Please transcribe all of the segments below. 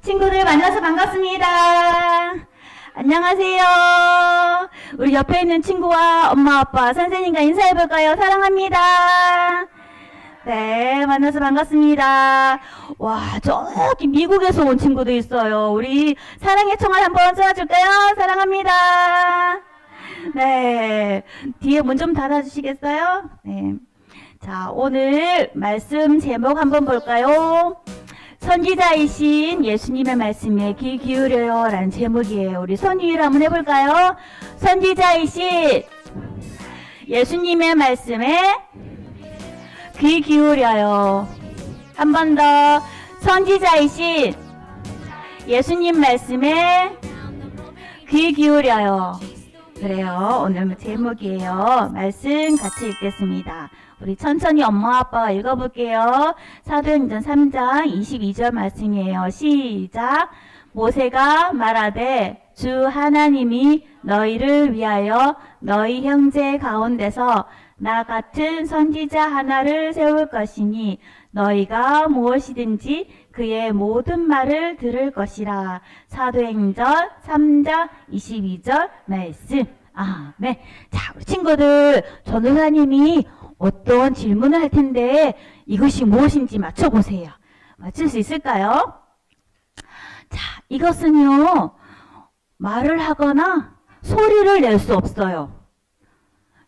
친구들 만나서 반갑습니다. 안녕하세요. 우리 옆에 있는 친구와 엄마, 아빠, 선생님과 인사해볼까요? 사랑합니다. 네, 만나서 반갑습니다. 와, 저기 미국에서 온 친구도 있어요. 우리 사랑의 총알 한번 쏘아줄까요? 사랑합니다. 네, 뒤에 문 좀 닫아주시겠어요? 네. 자, 오늘 말씀 제목 한번 볼까요? 선지자이신 예수님의 말씀에 귀 기울여요 라는 제목이에요. 우리 손 위로 한번 해볼까요? 선지자이신 예수님의 말씀에 귀 기울여요. 한 번 더. 선지자이신 예수님 말씀에 귀 기울여요. 그래요. 오늘 제목이에요. 말씀 같이 읽겠습니다. 우리 천천히 엄마 아빠가 읽어볼게요. 사도행전 3장 22절 말씀이에요. 시작. 모세가 말하되 주 하나님이 너희를 위하여 너희 형제 가운데서 나 같은 선지자 하나를 세울 것이니 너희가 무엇이든지 그의 모든 말을 들을 것이라. 사도행전 3장 22절 말씀. 아멘. 자, 우리 친구들, 전도사님이 어떤 질문을 할 텐데 이것이 무엇인지 맞춰보세요. 맞출 수 있을까요? 자, 이것은요, 말을 하거나 소리를 낼 수 없어요.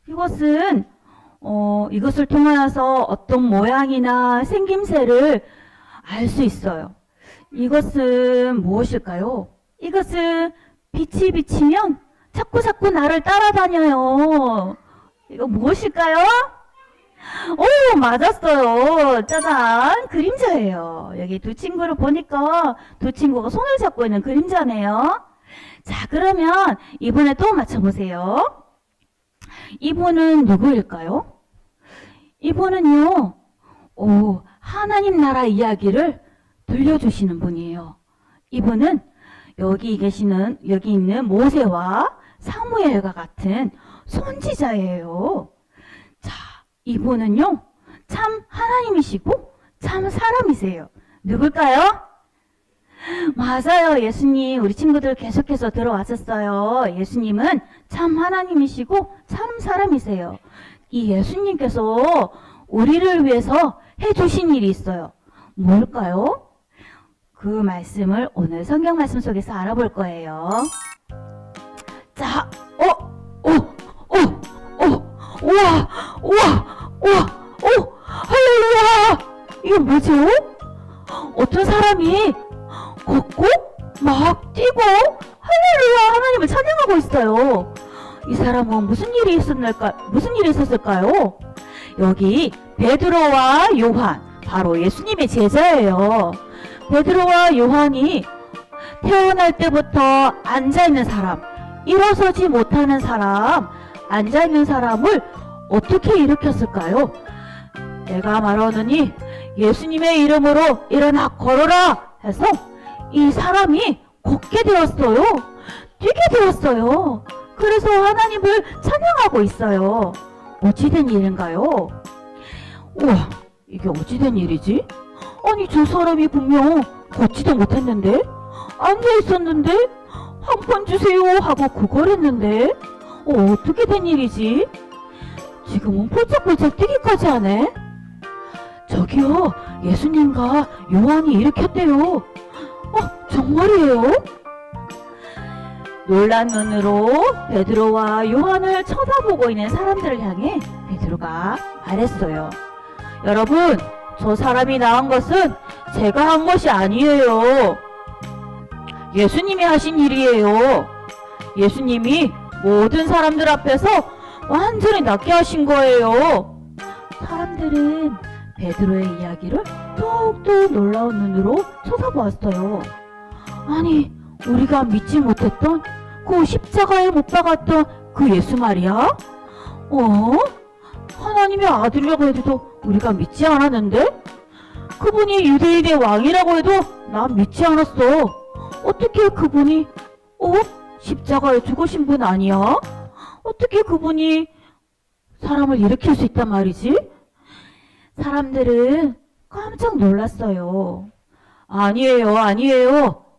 이것을 통해서 어떤 모양이나 생김새를 알 수 있어요. 이것은 무엇일까요? 이것은 빛이 비치면 자꾸 나를 따라다녀요. 이거 무엇일까요? 오, 맞았어요. 짜잔, 그림자예요. 여기 두 친구를 보니까 두 친구가 손을 잡고 있는 그림자네요. 자, 그러면 이번에 또 맞춰보세요. 이분은 누구일까요? 이분은요, 하나님 나라 이야기를 들려주시는 분이에요. 이분은 여기 있는 모세와 사무엘과 같은 선지자예요. 자, 이분은요, 참 하나님이시고 참 사람이세요. 누굴까요? 맞아요. 예수님, 우리 친구들 계속해서 들어왔었어요. 예수님은 참 하나님이시고 참 사람이세요. 이 예수님께서 우리를 위해서 해주신 일이 있어요. 뭘까요? 그 말씀을 오늘 성경 말씀 속에서 알아볼 거예요. 자, 할렐루야! 이거 뭐죠? 어떤 사람이 걷고 막 뛰고 할렐루야 하나님을 찬양하고 있어요. 이 사람은 무슨 일이 있었을까요? 여기 베드로와 요한, 바로 예수님의 제자예요. 베드로와 요한이 태어날 때부터 앉아있는 사람, 일어서지 못하는 사람, 앉아있는 사람을 어떻게 일으켰을까요? 내가 말하노니 예수님의 이름으로 일어나 걸어라 해서 이 사람이 걷게 되었어요. 뛰게 되었어요. 그래서 하나님을 찬양하고 있어요. 어찌된 일인가요? 우와, 이게 어찌된 일이지? 아니, 저 사람이 분명 걷지도 못했는데, 앉아있었는데, 한 번 주세요 하고 그걸 했는데, 어떻게 된 일이지? 지금은 폴짝폴짝 뛰기까지 하네? 저기요, 예수님과 요한이 일으켰대요. 정말이에요? 놀란 눈으로 베드로와 요한을 쳐다보고 있는 사람들을 향해 베드로가 말했어요. 여러분, 저 사람이 나온 것은 제가 한 것이 아니에요. 예수님이 하신 일이에요. 예수님이 모든 사람들 앞에서 완전히 낫게 하신 거예요. 사람들은 베드로의 이야기를 더욱더 놀라운 눈으로 쳐다보았어요. 아니, 우리가 믿지 못했던 그 십자가에 못 박았던 그 예수 말이야? 하나님의 아들이라고 해도 우리가 믿지 않았는데? 그분이 유대인의 왕이라고 해도 난 믿지 않았어. 어떻게 그분이 십자가에 죽으신 분 아니야? 어떻게 그분이 사람을 일으킬 수 있단 말이지? 사람들은 깜짝 놀랐어요. 아니에요.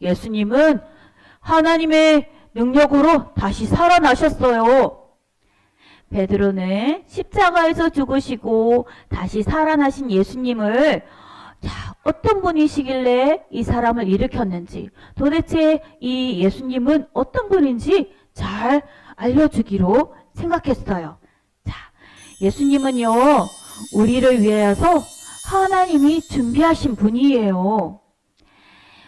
예수님은 하나님의 능력으로 다시 살아나셨어요. 베드로는 십자가에서 죽으시고 다시 살아나신 예수님을 어떤 분이시길래 이 사람을 일으켰는지, 도대체 이 예수님은 어떤 분인지 잘 알려주기로 생각했어요. 예수님은요, 우리를 위해서 하나님이 준비하신 분이에요.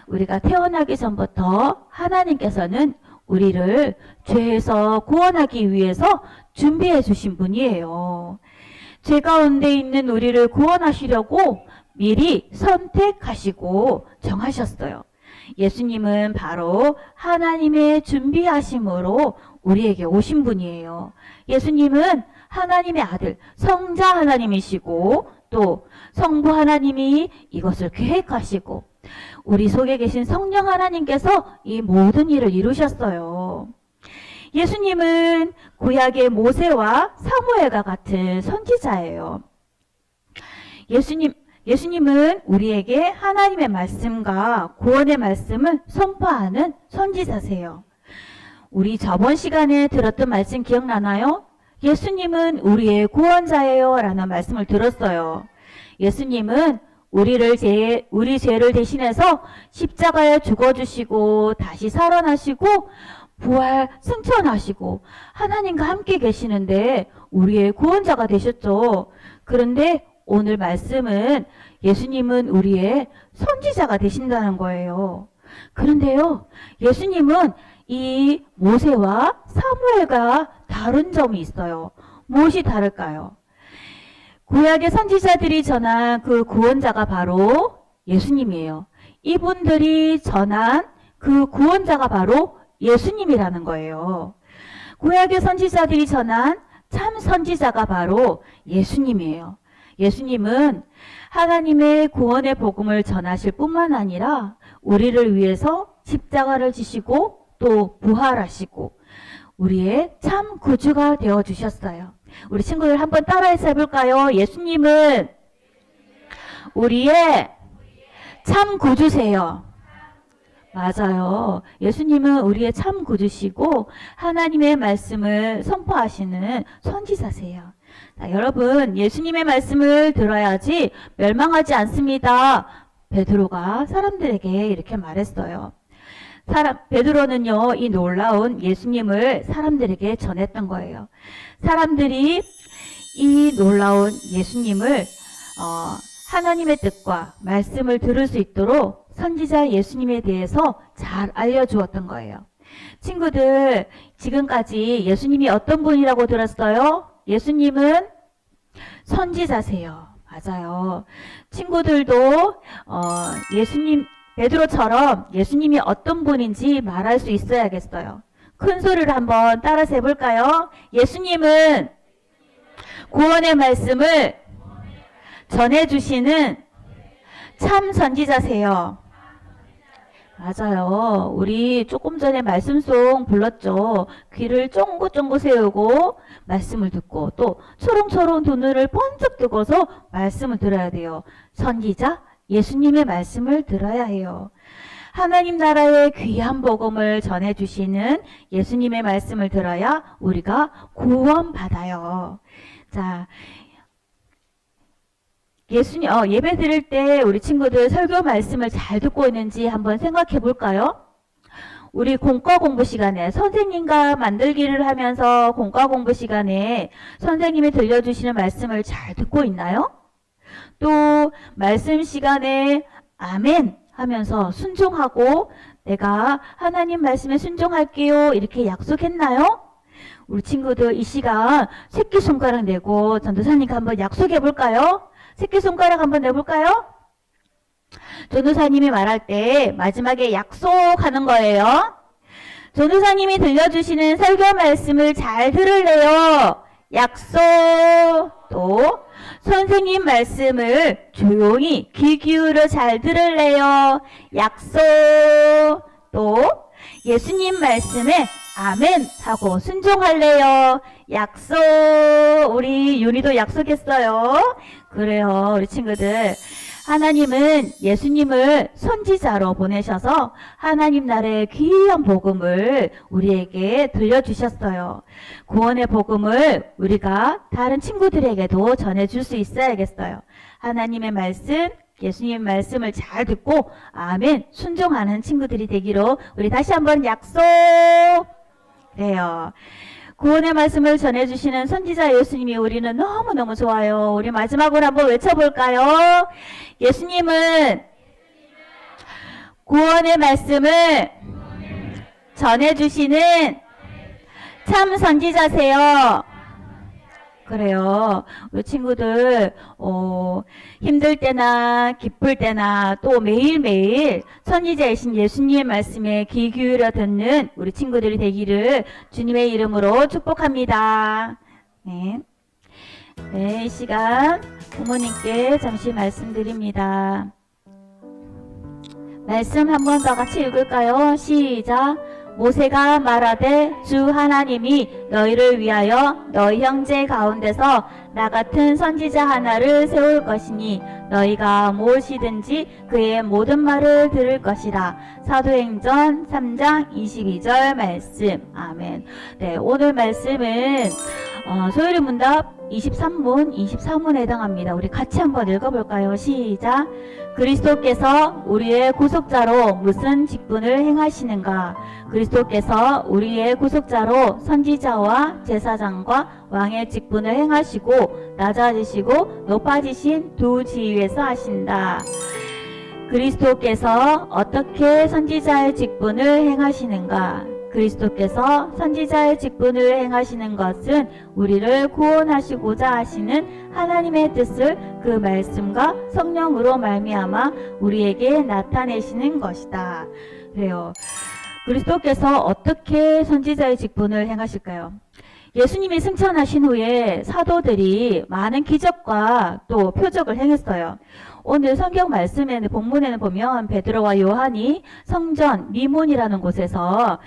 우리가 태어나기 전부터 하나님께서는 우리를 죄에서 구원하기 위해서 준비해 주신 분이에요. 죄 가운데 있는 우리를 구원하시려고 미리 선택하시고 정하셨어요. 예수님은 바로 하나님의 준비하심으로 우리에게 오신 분이에요. 예수님은 하나님의 아들, 성자 하나님이시고 또 성부 하나님이 이것을 계획하시고 우리 속에 계신 성령 하나님께서 이 모든 일을 이루셨어요. 예수님은 구약의 모세와 사무엘과 같은 선지자예요. 예수님은 우리에게 하나님의 말씀과 구원의 말씀을 선포하는 선지자세요. 우리 저번 시간에 들었던 말씀 기억나나요? 예수님은 우리의 구원자예요 라는 말씀을 들었어요. 예수님은 우리 죄를 대신해서 십자가에 죽어주시고 다시 살아나시고 부활 승천하시고 하나님과 함께 계시는데 우리의 구원자가 되셨죠. 그런데 오늘 말씀은 예수님은 우리의 선지자가 되신다는 거예요. 그런데요, 예수님은 이 모세와 사무엘과 다른 점이 있어요. 무엇이 다를까요? 구약의 선지자들이 전한 그 구원자가 바로 예수님이에요. 이분들이 전한 그 구원자가 바로 예수님이라는 거예요. 구약의 선지자들이 전한 참 선지자가 바로 예수님이에요. 예수님은 하나님의 구원의 복음을 전하실 뿐만 아니라 우리를 위해서 십자가를 지시고 또 부활하시고 우리의 참 구주가 되어주셨어요. 우리 친구들 한번 따라해서 해볼까요? 예수님은 우리의 참 구주세요. 맞아요. 예수님은 우리의 참 구주시고 하나님의 말씀을 선포하시는 선지자세요. 자, 여러분, 예수님의 말씀을 들어야지 멸망하지 않습니다. 베드로가 사람들에게 이렇게 말했어요. 베드로는요, 이 놀라운 예수님을 사람들에게 전했던 거예요. 사람들이 이 놀라운 예수님을 하나님의 뜻과 말씀을 들을 수 있도록 선지자 예수님에 대해서 잘 알려주었던 거예요. 친구들, 지금까지 예수님이 어떤 분이라고 들었어요? 예수님은 선지자세요. 맞아요. 친구들도 베드로처럼 예수님이 어떤 분인지 말할 수 있어야겠어요. 큰 소리를 한번 따라서 해볼까요? 예수님은 구원의 말씀을 전해주시는 참 선지자세요. 맞아요. 우리 조금 전에 말씀송 불렀죠. 귀를 쫑긋쫑긋 세우고 말씀을 듣고 또 초롱초롱 두 눈을 번쩍 뜨고서 말씀을 들어야 돼요. 선지자 예수님의 말씀을 들어야 해요. 하나님 나라의 귀한 복음을 전해주시는 예수님의 말씀을 들어야 우리가 구원받아요. 자, 예배 드릴 때 우리 친구들 설교 말씀을 잘 듣고 있는지 한번 생각해 볼까요? 우리 공과 공부 시간에 선생님과 만들기를 하면서 공과 공부 시간에 선생님이 들려주시는 말씀을 잘 듣고 있나요? 또 말씀 시간에 아멘 하면서 순종하고 내가 하나님 말씀에 순종할게요 이렇게 약속했나요? 우리 친구들 이 시간 새끼손가락 내고 전도사님과 한번 약속해 볼까요? 새끼손가락 한번 내볼까요? 전도사님이 말할 때 마지막에 약속하는 거예요. 전도사님이 들려주시는 설교 말씀을 잘 들을래요. 약속. 또 선생님 말씀을 조용히 귀 기울여 잘 들을래요. 약속. 또 예수님 말씀에 아멘 하고 순종할래요. 약속. 우리 윤희도 약속했어요. 그래요. 우리 친구들 하나님은 예수님을 선지자로 보내셔서 하나님 나라의 귀한 복음을 우리에게 들려주셨어요. 구원의 복음을 우리가 다른 친구들에게도 전해줄 수 있어야겠어요. 하나님의 말씀, 예수님의 말씀을 잘 듣고 아멘 순종하는 친구들이 되기로 우리 다시 한번 약속해요. 구원의 말씀을 전해주시는 선지자 예수님이 우리는 너무너무 좋아요. 우리 마지막으로 한번 외쳐볼까요? 예수님은 구원의 말씀을 전해주시는 참 선지자세요. 그래요. 우리 친구들 힘들 때나 기쁠 때나 또 매일매일 선지자이신 예수님의 말씀에 귀 기울여 듣는 우리 친구들이 되기를 주님의 이름으로 축복합니다. 네. 네, 이 시간 부모님께 잠시 말씀드립니다. 말씀 한 번 더 같이 읽을까요? 시작. 모세가 말하되 주 하나님이 너희를 위하여 너희 형제 가운데서 나 같은 선지자 하나를 세울 것이니 너희가 무엇이든지 그의 모든 말을 들을 것이라. 사도행전 3장 22절 말씀. 아멘. 네, 오늘 말씀은 소율의 문답 23문, 24문에 해당합니다. 우리 같이 한번 읽어볼까요? 시작. 그리스도께서 우리의 구속자로 무슨 직분을 행하시는가? 그리스도께서 우리의 구속자로 선지자와 제사장과 왕의 직분을 행하시고 낮아지시고 높아지신 두 지위에서 하신다. 그리스도께서 어떻게 선지자의 직분을 행하시는가? 그리스도께서 선지자의 직분을 행하시는 것은 우리를 구원하시고자 하시는 하나님의 뜻을 그 말씀과 성령으로 말미암아 우리에게 나타내시는 것이다. 그래요. 그리스도께서 어떻게 선지자의 직분을 행하실까요? 예수님이 승천하신 후에 사도들이 많은 기적과 또 표적을 행했어요. 오늘 성경 말씀에는 본문에는 보면 베드로와 요한이 성전 미문이라는 곳에서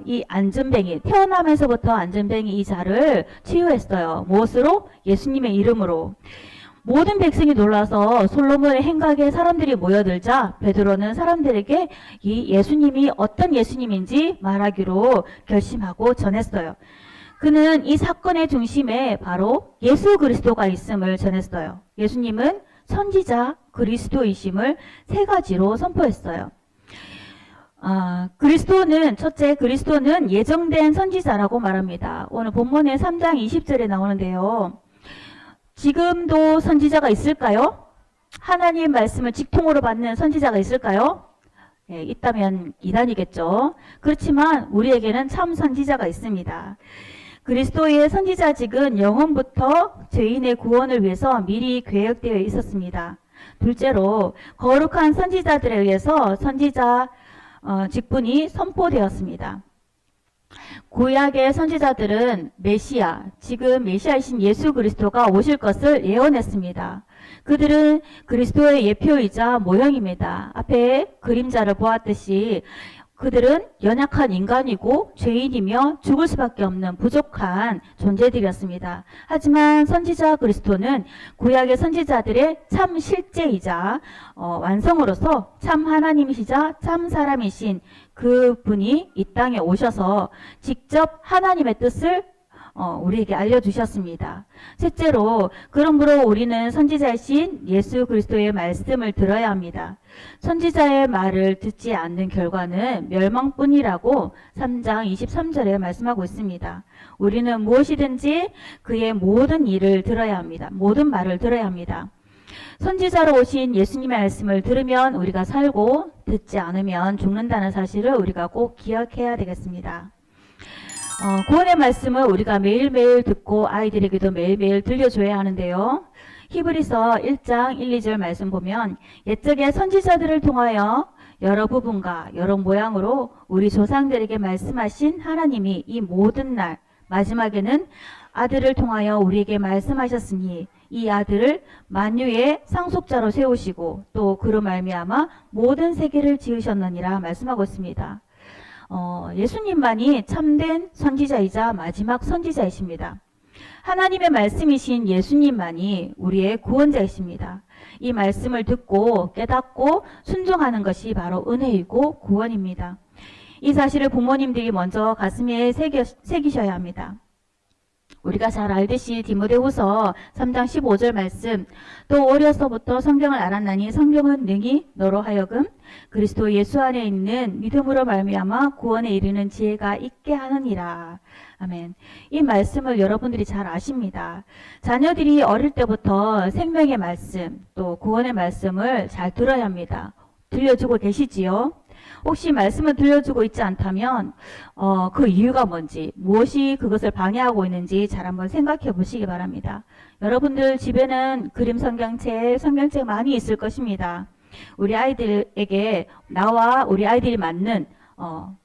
이 안전뱅이 태어나면서부터 안전뱅이 이 자를 치유했어요. 무엇으로? 예수님의 이름으로. 모든 백성이 놀라서 솔로몬의 행각에 사람들이 모여들자 베드로는 사람들에게 이 예수님이 어떤 예수님인지 말하기로 결심하고 전했어요. 그는 이 사건의 중심에 바로 예수 그리스도가 있음을 전했어요. 예수님은 선지자 그리스도이심을 세 가지로 선포했어요. 첫째, 그리스도는 예정된 선지자라고 말합니다. 오늘 본문의 3장 20절에 나오는데요. 지금도 선지자가 있을까요? 하나님 말씀을 직통으로 받는 선지자가 있을까요? 네, 있다면 이단이겠죠. 그렇지만 우리에게는 참 선지자가 있습니다. 그리스도의 선지자직은 영원부터 죄인의 구원을 위해서 미리 계획되어 있었습니다. 둘째로 거룩한 선지자들에 의해서 선지자 직분이 선포되었습니다. 구약의 선지자들은 메시아, 지금 메시아이신 예수 그리스도가 오실 것을 예언했습니다. 그들은 그리스도의 예표이자 모형입니다. 앞에 그림자를 보았듯이 그들은 연약한 인간이고 죄인이며 죽을 수밖에 없는 부족한 존재들이었습니다. 하지만 선지자 그리스도는 구약의 선지자들의 참 실제이자 완성으로서 참 하나님이시자 참 사람이신 그분이 이 땅에 오셔서 직접 하나님의 뜻을 우리에게 알려주셨습니다. 셋째로, 그러므로 우리는 선지자이신 예수 그리스도의 말씀을 들어야 합니다. 선지자의 말을 듣지 않는 결과는 멸망뿐이라고 3장 23절에 말씀하고 있습니다. 우리는 무엇이든지 그의 모든 일을 들어야 합니다. 모든 말을 들어야 합니다. 선지자로 오신 예수님의 말씀을 들으면 우리가 살고 듣지 않으면 죽는다는 사실을 우리가 꼭 기억해야 되겠습니다. 구원의 말씀을 우리가 매일매일 듣고 아이들에게도 매일매일 들려줘야 하는데요. 히브리서 1장 1, 2절 말씀 보면 옛적의 선지자들을 통하여 여러 부분과 여러 모양으로 우리 조상들에게 말씀하신 하나님이 이 모든 날 마지막에는 아들을 통하여 우리에게 말씀하셨으니 이 아들을 만유의 상속자로 세우시고 또 그로 말미암아 모든 세계를 지으셨느니라 말씀하고 있습니다. 예수님만이 참된 선지자이자 마지막 선지자이십니다. 하나님의 말씀이신 예수님만이 우리의 구원자이십니다. 이 말씀을 듣고 깨닫고 순종하는 것이 바로 은혜이고 구원입니다. 이 사실을 부모님들이 먼저 가슴에 새기셔야 합니다. 우리가 잘 알듯이 디모데후서 3장 15절 말씀, 또 어려서부터 성경을 알았나니 성경은 능히 너로 하여금 그리스도 예수 안에 있는 믿음으로 말미암아 구원에 이르는 지혜가 있게 하느니라. 아멘. 이 말씀을 여러분들이 잘 아십니다. 자녀들이 어릴 때부터 생명의 말씀, 또 구원의 말씀을 잘 들어야 합니다. 들려주고 계시지요? 혹시 말씀을 들려주고 있지 않다면 그 이유가 뭔지, 무엇이 그것을 방해하고 있는지 잘 한번 생각해 보시기 바랍니다. 여러분들 집에는 그림 성경책 많이 있을 것입니다. 우리 아이들에게 나와 우리 아이들이 맞는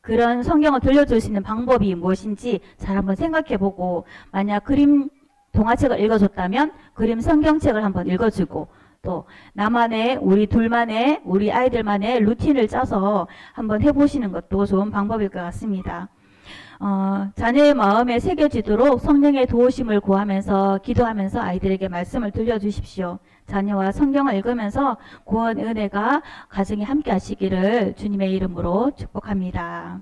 그런 성경을 들려줄 수 있는 방법이 무엇인지 잘 한번 생각해 보고, 만약 그림 동화책을 읽어줬다면 그림 성경책을 한번 읽어주고, 또 나만의, 우리 둘만의, 우리 아이들만의 루틴을 짜서 한번 해보시는 것도 좋은 방법일 것 같습니다. 자녀의 마음에 새겨지도록 성령의 도우심을 구하면서 기도하면서 아이들에게 말씀을 들려주십시오. 자녀와 성경을 읽으면서 구원 은혜가 가정에 함께 하시기를 주님의 이름으로 축복합니다.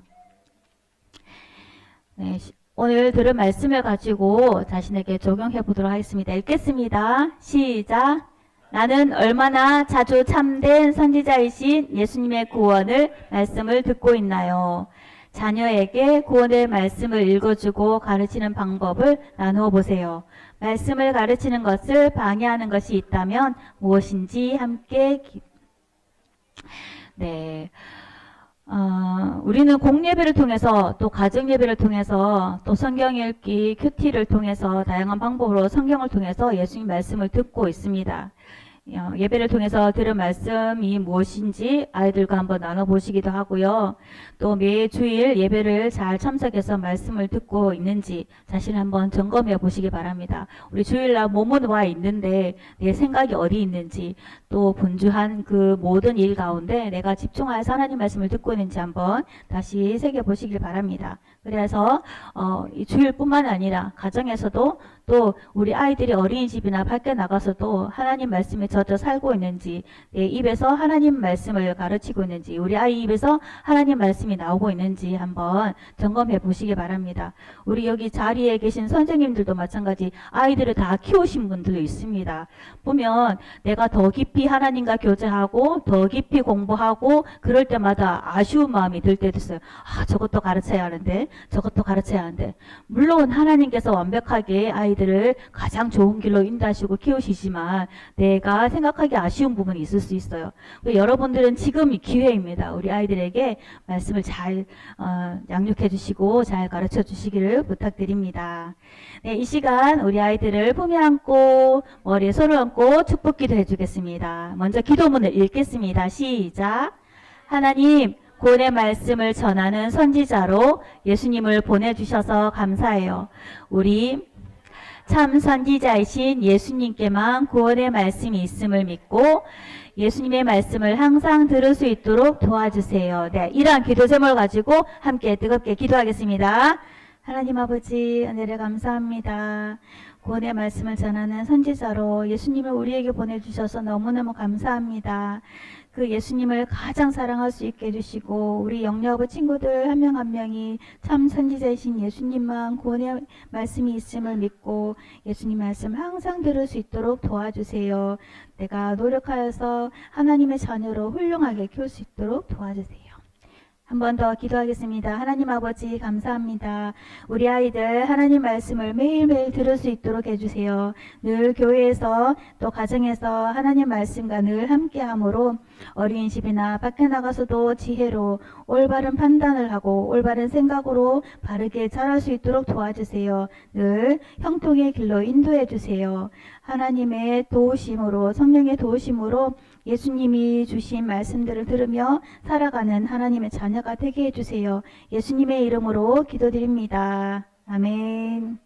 네, 오늘 들은 말씀을 가지고 자신에게 적용해 보도록 하겠습니다. 읽겠습니다. 시작. 나는 얼마나 자주 참된 선지자이신 예수님의 구원을 말씀을 듣고 있나요? 자녀에게 구원의 말씀을 읽어주고 가르치는 방법을 나누어 보세요. 말씀을 가르치는 것을 방해하는 것이 있다면 무엇인지 함께 우리는 공예배를 통해서, 또 가정예배를 통해서, 또 성경 읽기, 큐티를 통해서 다양한 방법으로 성경을 통해서 예수님 말씀을 듣고 있습니다. 예배를 통해서 들은 말씀이 무엇인지 아이들과 한번 나눠보시기도 하고요. 또 매주일 예배를 잘 참석해서 말씀을 듣고 있는지 자신을 한번 점검해 보시기 바랍니다. 우리 주일날 몸은 와 있는데 내 생각이 어디 있는지, 또 분주한 그 모든 일 가운데 내가 집중하여서 하나님 말씀을 듣고 있는지 한번 다시 새겨보시길 바랍니다. 그래서 이 주일뿐만 아니라 가정에서도, 또 우리 아이들이 어린이집이나 밖에 나가서도 하나님 말씀에 젖어 살고 있는지, 내 입에서 하나님 말씀을 가르치고 있는지, 우리 아이 입에서 하나님 말씀이 나오고 있는지 한번 점검해 보시기 바랍니다. 우리 여기 자리에 계신 선생님들도 마찬가지 아이들을 다 키우신 분들도 있습니다. 보면 내가 더 깊이 하나님과 교제하고 더 깊이 공부하고 그럴 때마다 아쉬운 마음이 들 때도 있어요. 저것도 가르쳐야 하는데, 저것도 가르쳐야 하는데. 물론 하나님께서 완벽하게 아이들을 가장 좋은 길로 인도하시고 키우시지만 내가 생각하기 아쉬운 부분이 있을 수 있어요. 여러분들은 지금이 기회입니다. 우리 아이들에게 말씀을 잘 양육해 주시고 잘 가르쳐 주시기를 부탁드립니다. 네, 이 시간 우리 아이들을 품에 안고 머리에 손을 얹고 축복기도 해주겠습니다. 먼저 기도문을 읽겠습니다. 시작. 하나님, 구원의 말씀을 전하는 선지자로 예수님을 보내주셔서 감사해요. 우리 참 선지자이신 예수님께만 구원의 말씀이 있음을 믿고 예수님의 말씀을 항상 들을 수 있도록 도와주세요. 네, 이러한 기도 제목을 가지고 함께 뜨겁게 기도하겠습니다. 하나님 아버지, 은혜를 감사합니다. 구원의 말씀을 전하는 선지자로 예수님을 우리에게 보내주셔서 너무너무 감사합니다. 그 예수님을 가장 사랑할 수 있게 해주시고 우리 영여부 친구들 한 명 한 명이 참 선지자이신 예수님만 구원의 말씀이 있음을 믿고 예수님 말씀 항상 들을 수 있도록 도와주세요. 내가 노력하여서 하나님의 자녀로 훌륭하게 키울 수 있도록 도와주세요. 한 번 더 기도하겠습니다. 하나님 아버지 감사합니다. 우리 아이들 하나님 말씀을 매일매일 들을 수 있도록 해주세요. 늘 교회에서 또 가정에서 하나님 말씀과 늘 함께함으로 어린이집이나 밖에 나가서도 지혜로 올바른 판단을 하고 올바른 생각으로 바르게 자랄 수 있도록 도와주세요. 늘 형통의 길로 인도해 주세요. 하나님의 도우심으로, 성령의 도우심으로 예수님이 주신 말씀들을 들으며 살아가는 하나님의 자녀가 되게 해주세요. 예수님의 이름으로 기도드립니다. 아멘.